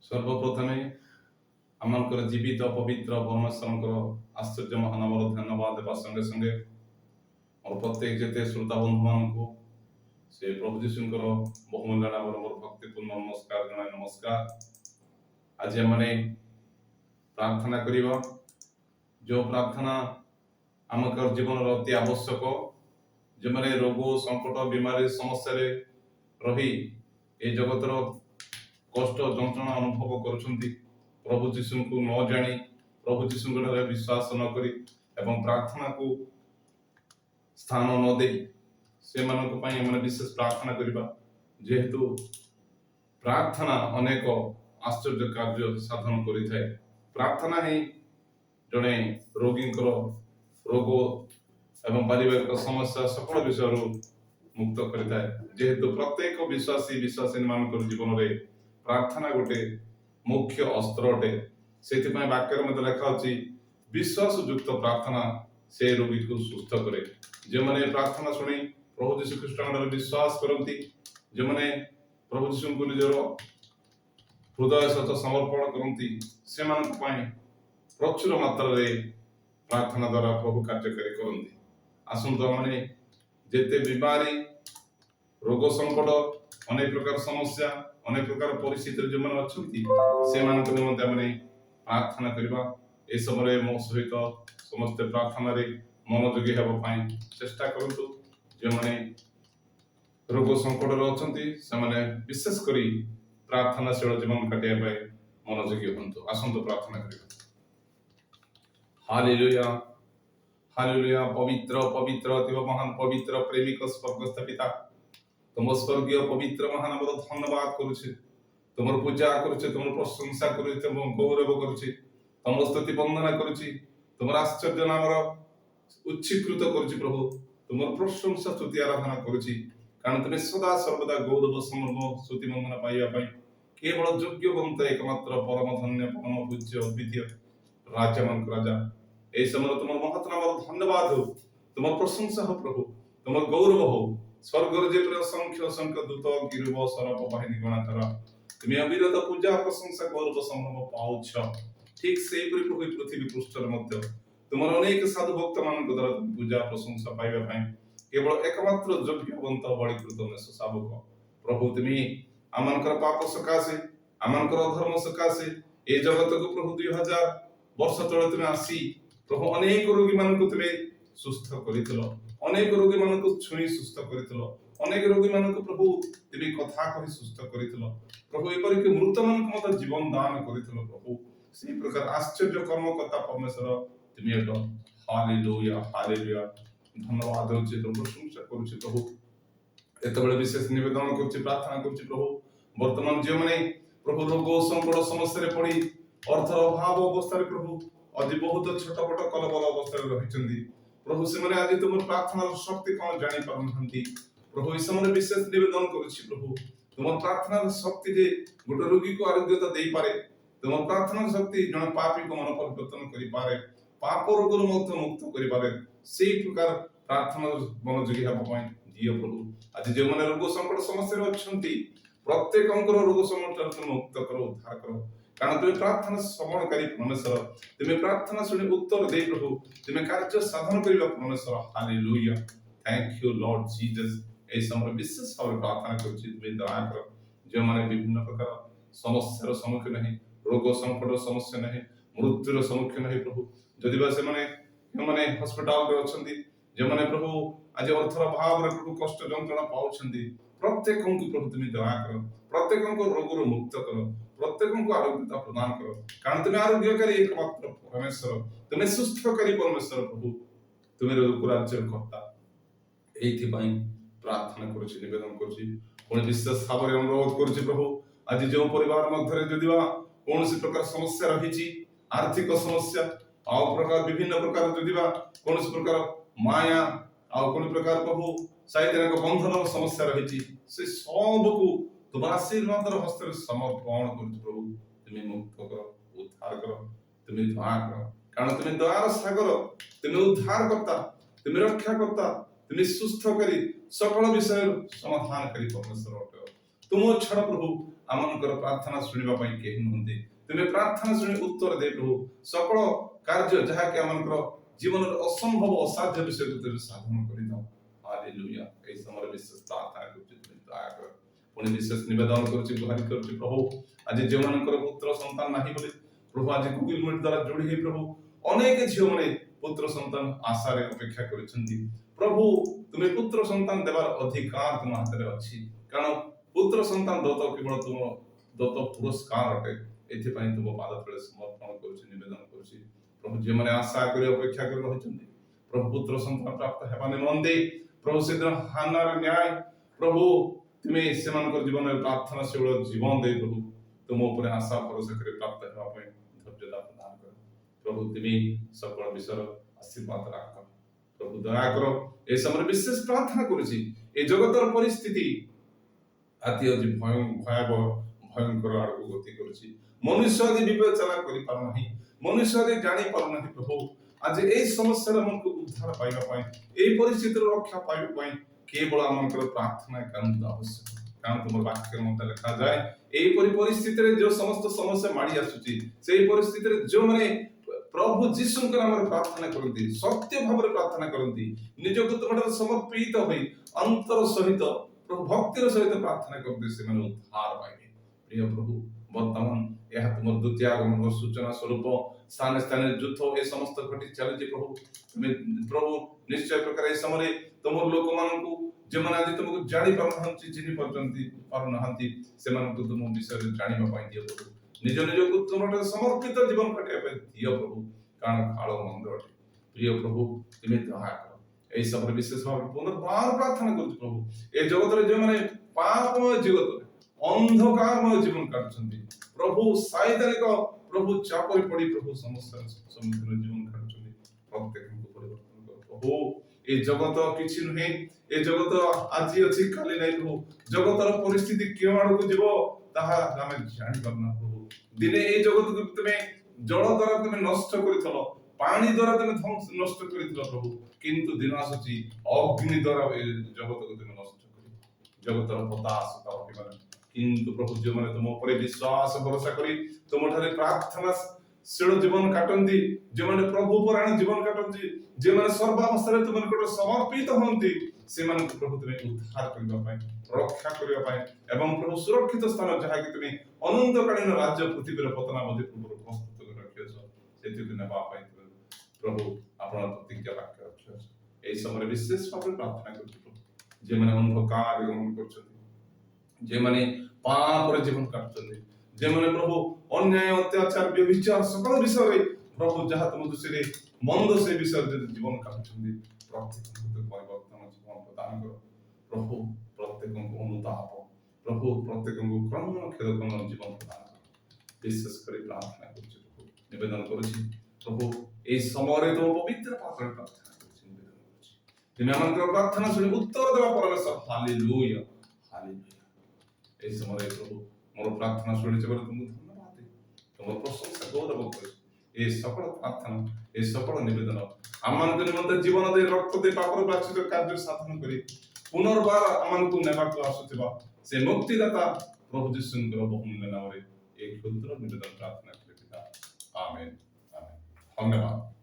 सर्वप्रथमे आमर जीवित पवित्र परमेश्वर आश्चर्य महानाम धन्यवाद देवा संगे संगे और प्रत्येक जेते श्रोता बंधु मान को से प्रभु जीशु बहुमूल्य नाम मोर भक्तिपूर्ण नमस्कार जनाय नमस्कार। आज हमने प्रार्थना करिबा जो प्रार्थना आमकर जीवन अति आवश्यक जो मैंने रोग संकट बीमारी समस्या रही ए जगतर कष्ट जंत्रणा अनुभव करुछंती प्रभु जीशु को न जानी प्रभु जीशु विश्वास न करी एवं प्रार्थना को स्थान न दे से मानक पई हमने विशेष प्रार्थना करिबा जेहेतु प्रार्थना अनेक आश्चर्य कार्य साधन करि थाए। प्रार्थना ही जने रोगी रोग एवं पारिवारिक समस्या सकल विषय मुक्त करिता जेहेतु प्रत्येक विश्वासी मान जीवन में प्रार्थना गोटे मुख्य अस्त्र अटे से वाक्य मत लिखा विश्वास युक्त प्रार्थना से रोगी को सुस्थ करे। जो मैंने प्रार्थना शुणी प्रभु जीशु ख्रीष्ट विश्वास करती जो मैंने प्रभु जीशु को निजर हृदय सहित समर्पण करती से प्रचुर मात्रा प्रार्थना द्वारा प्रभु कार्यकारी करती। आसंतु मैंने जेते बीमारी रोग संकट अनेक प्रकार समस्या अनेक प्रकार परिस्थिति जो मैंने अच्छा से निमंते मैंने प्रार्थना करवा ए समय मो सहित समस्त प्रार्थना मनोयोगी होगापी चेष्टा करूँ। जो मैंने रोग संकट अच्छा विशेष कर प्रार्थनाशील जीवन काटिया मनोयोगी हूँ। आसंतु प्रार्थना करवा। हालेलुया हालेलुया पवित्र पवित्र अतीव महान पवित्र प्रेमिक स्वर्गस्थ पिता तुम स्वर्गीय पवित्र महान धन्यवाद करुचे तुम पूजा करुचे तुम प्रशंसा करुचे तुम गौरव करुचे तुम स्तुति वंदना करुचे तुम आश्चर्य नाम उच्छीकृत करुचे प्रभु तुम प्रशंसा स्तुति आराधना करुचे कारण तुम्हें सदा सर्वदा गौरव समर्म स्तुति वंदना पाइबा केवल योग्यवंत एकमात्र परम धन्य परम पूज्य अद्वितीय राजा मान राजा ए समय तुम महत नाम धन्यवाद हो तुम प्रशंसा हो प्रभु तुम गौरव हो स्वर्गर जे असंख्य असंख्य दूत गिरुव सरप बाहिनी गणातर तुम्हें अविरत पूजा प्रशंसा गौरव संभ्रम पाउछ। ठीक से प्रभु पृथ्वी पृष्ठर मध्य तुम अनेक साधु भक्त मान द्वारा पूजा प्रशंसा पाइबा केवल एकमात्र योग्यवंत बड़ीकृत शावक प्रभु तुम्हें आमनकर पाप सकाशे आमनकर अधर्म सकाशे ए जगत को प्रभु 2000 वर्ष तले तुम्हें आसी प्रभु अनेक रोगी मान तुम्हें सुस्थ कर अनेक रोगी मान छुई सुस्थ कर अनेक रोगी मान प्रभु तुम्हें कथा कही सुस्थ कर प्रभु एपरिक मृत मान जीवन दान कर प्रभु से प्रकार आश्चर्य कर्मकर्ता परमेश्वर तुम्हें हालेलुया हालेलुया धन्यवाद होछि तुम प्रशंसा करुछि प्रभु एतबेले विशेष निवेदन करुछि प्रार्थना करुछि प्रभु वर्तमान जे माने प्रभु रोग संकट समस्या पड़ी अर्थर अभाव अवस्था प्रभु अति बहुत छोटपट कलबल अवस्था रही प्रभु से आज तुम प्रार्थना शक्ति कौन जानी पारती प्रभु इस समय विशेष निवेदन करुछि प्रभु तुम प्रार्थना शक्ति जे गोटे रोगी को आरोग्यता दे पारे तुम प्रार्थना शक्ति जन पापी को मन परिवर्तन करि पारे पाप रोग मुक्त करि पारे से प्रकार प्रार्थना मनोयोगी होगा दियो प्रभु आज जो मैंने रोग संकट समस्या अच्छी प्रत्येक रोग संकट मुक्त करो उद्धार करो कारण तुम्हें प्रार्थना श्रवणकारी परमेश्वर तुम्हें प्रार्थना शुणी उत्तर दे प्रभु तुम्हें कार्य साधन करबा परमेश्वर hallelujah thank you lord Jesus ए समय विशेष भाव प्रार्थना करुछि तुम्हें दया कर जो माने विभिन्न प्रकार समस्यार सम्मुखीन नहीं रोग संकट समस्या नहीं मृत्युर सम्मुखीन नहीं प्रभु जदि बा से माने हॉस्पिटल रे अछंती जे माने प्रभु आज अर्थर भाव रे प्रभु कष्ट जंत्रणा पाउछंती प्रत्येक को प्रभु तुम्हें दया कर प्रत्येक को रोग मुक्त कर प्रत्येक को आरोग्यता प्रदान करो कारण तुम्हें आरोग्यकारी एकमात्र परमेश्वर तुम्हें सुस्थकारी परमेश्वर प्रभु तुम्हें रोग राज्य कर्ता एथि पई प्रार्थना करुछि निवेदन करुछि कोन विशेष भाव रे अनुरोध करुछि प्रभु आज जो परिवार मध्य जदिवा कोनसी प्रकार समस्या रहिछि आर्थिक समस्या आ प्रकार विभिन्न प्रकार जदिवा कोनसी प्रकार माया आ कोन प्रकार प्रभु साइतन को बंधन समस्या रहिछि से सब को तुम आशीर्वाद हस्त समर्पण कर प्रभु तुम्हें मुक्त कर उद्धार कर तुम्हें दया कर कारण तुम्हें दयार सागर तुम्हें उद्धार करता तुम्हें रक्षा करता तुम्हें सुस्थ करी सकल विषय समाधान करी परमेश्वर तुम छड़ प्रभु ଆମଙ୍କର ପ୍ରାର୍ଥନା ଶୁଣିବା ପାଇଁ କେହି ନୁହନ୍ତି। ତୁମେ ପ୍ରାର୍ଥନା ଶୁଣି ଉତ୍ତର ଦେ ପ୍ରଭୁ। ସକଳ କାର୍ଯ୍ୟ ଯାହାକି ଆମଙ୍କର ଜୀବନର ଅସମ୍ଭବ ଅସାଧ୍ୟ ବିଷୟକୁ ତୁମେ ସାଧନ କରିଥାଉ। ହାଲେଲୁୟା। ଏହି ସମୟରେ ବିଶେଷ ପ୍ରାର୍ଥନା କରୁଛି, ତୁମେ ଦୟା କର। ପୁଣି ବିଶେଷ ନିବେଦନ କରୁଛି, ଗୁହାରି କରୁଛି ପ୍ରଭୁ, ଆଜି ଯେଉଁମାନଙ୍କର ପୁତ୍ର ସନ୍ତାନ ନାହିଁ ବୋଲି ପ୍ରଭୁ ଆଜି ଗୁଗଲ ମିଟ୍ ଦ୍ୱାରା ଯୋଡ଼ି ହେଇ ପ୍ରଭୁ ଅନେକ ଝିଅମାନେ ପୁତ୍ର ସନ୍ତାନ ଆଶାରେ ଅପେକ୍ଷା କରିଛନ୍ତି। ପ୍ରଭୁ ତୁମେ ପୁତ୍ର ସନ୍ତାନ ଦେବାର ଅଧିକାର ତୁମ ହାତରେ ଅଛି, କାରଣ ପୁତ୍ର ସନ୍ତାନ ଦତ୍ତ କେବଳ ତୁମ ଦତ୍ତ ପୁରସ୍କାର ଅଟେ। ଏଥିପାଇଁ ତୁମ ପାଦ ତଳେ ସମର୍ପଣ କରୁଛି, ନିବେଦନ କରୁଛି ପ୍ରଭୁ। ଯେଉଁମାନେ ଆଶା କରି ଅପେକ୍ଷା କରି ରହିଛନ୍ତି ପ୍ରଭୁ ପୁତ୍ର ସନ୍ତାନ ପ୍ରାପ୍ତ ହେବା ନିମନ୍ତେ ପ୍ରଭୁ ସେଦିନ ହାନାର ନ୍ୟାୟ ପ୍ରଭୁ ତୁମେ ସେମାନଙ୍କର ଜୀବନରେ ପ୍ରାର୍ଥନାଶୀଳ ଜୀବନ ଦେଇ ପ୍ରଭୁ ତୁମ ଉପରେ ଆଶା ଭରସା କରି ପ୍ରାପ୍ତ ହେବା ପାଇଁ ଧୈର୍ଯ୍ୟତା ପ୍ରଦାନ କର ପ୍ରଭୁ। ତୁମେ ସକଳ ବିଷୟର ଆଶୀର୍ବାଦ ରାଖ ପ୍ରଭୁ, ଦୟା କର। ଏ ସମୟରେ ବିଶେଷ ପ୍ରାର୍ଥନା କରୁଛି, ଏ ଜଗତର ପରିସ୍ଥିତି ଅତି ଅତି ଭୟାବହ ଭୟଙ୍କର ଆଡ଼କୁ ଗତି କରୁଛି। ମନୁଷ୍ୟ ଆଦି ବିବେଚନା କରିପାରୁନାହିଁ, ମନୁଷ୍ୟ ଆଦି ଜାଣିପାରୁନାହିଁ ପ୍ରଭୁ। ଆଜି ଏଇ ସମସ୍ୟାର ଆମକୁ ଉଦ୍ଧାର ପାଇବା ପାଇଁ, ଏଇ ପରିସ୍ଥିତିର ରକ୍ଷା ପାଇବା ପାଇଁ କେବଳ ଆମଙ୍କର ପ୍ରାର୍ଥନା ଏକାନ୍ତ ଆବଶ୍ୟକ। କାରଣ ତୁମର ବାକ୍ୟରେ ମଧ୍ୟ ଲେଖାଯାଏ ଏହିପରି ପରିସ୍ଥିତିରେ ଯେଉଁ ସମସ୍ତ ସମସ୍ୟା ମାଡ଼ି ଆସୁଛି, ସେଇ ପରିସ୍ଥିତିରେ ଯେଉଁମାନେ ପ୍ରଭୁ ଯୀଶୁଙ୍କ ନାମରେ ପ୍ରାର୍ଥନା କରନ୍ତି, ସତ୍ୟ ଭାବରେ ପ୍ରାର୍ଥନା କରନ୍ତି, ନିଜକୁ ତୁମଠାରୁ ସମର୍ପିତ ହୋଇ ଅନ୍ତର ସହିତ ପ୍ରଭୁ ଭକ୍ତିର ସହିତ ପ୍ରାର୍ଥନା କରନ୍ତି, ସେମାନେ ଉଦ୍ଧାର ପାଇବେ। ପ୍ରିୟ ପ୍ରଭୁ, ବର୍ତ୍ତମାନ ଏହା ତୁମର ଦ୍ୱିତୀୟ ଆଗମନର ସୂଚନା ସ୍ୱରୂପ ସ୍ଥାନେ ସ୍ଥାନେ ଯୁଦ୍ଧ ଏ ସମସ୍ତ ଘଟି ଚାଲିଛି ପ୍ରଭୁ। ତୁମେ ପ୍ରଭୁ ନିଶ୍ଚୟ ପ୍ରକାର ଏ ସମୟରେ ତୁମ ଲୋକମାନଙ୍କୁ ଯେଉଁମାନେ ଆଜି ତୁମକୁ ଜାଣି ପାରୁନାହାନ୍ତି ସେମାନଙ୍କୁ ତୁମ ବିଷୟରେ ଜାଣିବା ପାଇଁ ଦିଅ ପ୍ରଭୁ। ନିଜ ନିଜକୁ ତୁମଠାରୁ ସମର୍ପିତ ଜୀବନ କାଟିବା ପାଇଁ ଦିଅ ପ୍ରଭୁ, କାରଣ କାଳ ମନ୍ଦ ଅଟେ। ପ୍ରିୟ ପ୍ରଭୁ, ତୁମେ ଦୟା କର। ଏହି ସମୟରେ ବିଶେଷ ଭାବରେ ପୁନର୍ବାର ପ୍ରାର୍ଥନା କରୁଛୁ ପ୍ରଭୁ, ଏ ଜଗତରେ ଯେଉଁମାନେ ପାପମୟ ଜଗତରେ ଅନ୍ଧକାରମୟ ଜୀବନ କାଟୁଛନ୍ତି ପ୍ରଭୁ, ସାଇଦାନିକ ପ୍ରଭୁ ଚାପରେ ପଡ଼ି ପ୍ରଭୁ ସମସ୍ୟାର ସମ୍ମୁଖୀନ ଜୀବନ କାଟୁଛନ୍ତି, ପ୍ରତ୍ୟେକଙ୍କୁ ପରିବର୍ତ୍ତନ କର ପ୍ରଭୁ। ଏ ଜଗତ କିଛି ନୁହେଁ, ଏ ଜଗତ ଆଜି ଅଛି କାଲି ନାହିଁ ପ୍ରଭୁ। ଜଗତର ପରିସ୍ଥିତି କେଉଁ ଆଡ଼କୁ ଯିବ ତାହା ଆମେ ଜାଣିପାରୁନା ପ୍ରଭୁ। ଦିନେ এই ଜଗତକୁ ତୁମେ ଜଳ ଦ୍ୱାରା ତୁମେ ନଷ୍ଟ କରିଥିଲ, ପାଣି ଦ୍ୱାରା ତୁମେ ନଷ୍ଟ କରିଥିଲ ପ୍ରଭୁ, କିନ୍ତୁ ଦିନ ଆସୁଛି ଅଗ୍ନି ଦ୍ୱାରା ଏ ଜଗତକୁ ତୁମେ ନଷ୍ଟ କରିବ। ଜଗତର ହତାଶ ରହିବ। କିନ୍ତୁ ପ୍ରଭୁ ଯେଉଁମାନେ ତୁମ ଉପରେ ବିଶ୍ୱାସ ଭରସା କରି ତୁମଠାରେ ପ୍ରାର୍ଥନାଶୀଳ ଜୀବନ କାଟନ୍ତି, ଯେଉଁମାନେ ପ୍ରଭୁ ପରାୟଣ ଜୀବନ କାଟନ୍ତି, ଯେଉଁମାନେ ସର୍ବାବସ୍ଥାରେ ତୁମ ନିକଟରେ ସମର୍ପିତ ହୁଅନ୍ତି, ସେମାନଙ୍କୁ ପ୍ରଭୁ ତୁମେ ଉଦ୍ଧାର କରିବା ପାଇଁ, ରକ୍ଷା କରିବା ପାଇଁ ଏବଂ ପ୍ରଭୁ ସୁରକ୍ଷିତ ସ୍ଥାନ ଯାହାକି ତୁମେ ଅନନ୍ତକାଳୀନ ରାଜ୍ୟ ପୃଥିବୀର ପତନାବଧି ପୂର୍ବରୁ ପ୍ରସ୍ତୁତ କରି ରଖିଅଛ, ସେଥିକୁ ନେବା ପାଇଁ ପ୍ରଭୁ ଆପଣ ପ୍ରତିଜ୍ଞା ବାକ୍ୟ ରଖିଅଛ। ଏହି ସମୟରେ ବିଶେଷ ଭାବରେ ପ୍ରାର୍ଥନା କରୁଛୁ ପ୍ରଭୁ, ଯେଉଁମାନେ ଅନ୍ଧକାର ଗମନ କରୁଛନ୍ତି, ଯେଉଁମାନେ ପାପରେ ଜୀବନ କାଟୁଛନ୍ତି, ଯେଉଁମାନେ ପ୍ରଭୁ ଅନ୍ୟାୟ ଅତ୍ୟାଚାର ବ୍ୟଭିଚାର ସକଳ ବିଷୟରେ ପ୍ରଭୁ ଯାହା ତୁମ ଦୃଷ୍ଟିରେ ମନ୍ଦ ସେ ବିଷୟରେ ଯଦି ଜୀବନ କାଟୁଛନ୍ତି, ପ୍ରତ୍ୟେକଙ୍କୁ ପରିବର୍ତ୍ତନ ଜୀବନ ପ୍ରଦାନ କର ପ୍ରଭୁ। ପ୍ରତ୍ୟେକଙ୍କୁ ଅନୁତାପ ପ୍ରଭୁ, ପ୍ରତ୍ୟେକଙ୍କୁ କ୍ରମଣ କ୍ଷେଦନ ଜୀବନ ପ୍ରଦାନ କର। ବିଶେଷ କରି ପ୍ରାର୍ଥନା କରୁଛି ପ୍ରଭୁ, ନିବେଦନ କରୁଛି ପ୍ରଭୁ, এই ସମୟରେ ତୁମ ପବିତ୍ର ପାଦରେ ପ୍ରାର୍ଥନା କରୁଛି, ନିବେଦନ କରୁଛି। ତୁମେ ଆମଙ୍କର ପ୍ରାର୍ଥନା ଶୁଣି ଉତ୍ତର ଦେବା ପରମେଶ୍ୱର। Hallelujah, hallelujah. এই ସମୟରେ ପ୍ରଭୁ ମୋର ପ୍ରାର୍ଥନା ଶୁଣିଛ ବୋଲି ତୁମକୁ ଧନ୍ୟବାଦ ଦେବି, ତୁମର ପ୍ରଶଂସା ଗୌରବ କରୁଛି। ଏ ସକଳ ପ୍ରାର୍ଥନା, ଏ ସକଳ ନିବେଦନ ଆମମାନଙ୍କ ନିମନ୍ତେ ଜୀବନ ଦେଇ ରକ୍ତ ଦେଇ ପାପର ପ୍ରାୟଶ୍ଚିତ କାର୍ଯ୍ୟ ସାଧନ କରି ପୁନର୍ବାର ଆମମାନଙ୍କୁ ନେବାକୁ ଆସୁଥିବା ସେ ମୁକ୍ତିଦାତା ପ୍ରଭୁ ଯୀଶୁଙ୍କର ବହୁମୂଲ୍ୟ ନାମରେ ଏ କ୍ଷୁଦ୍ର ନିବେଦନ ପ୍ରାର୍ଥନା କରେ ପିତା, ଆମେନ୍, ଆମେନ୍। ଧନ୍ୟବାଦ।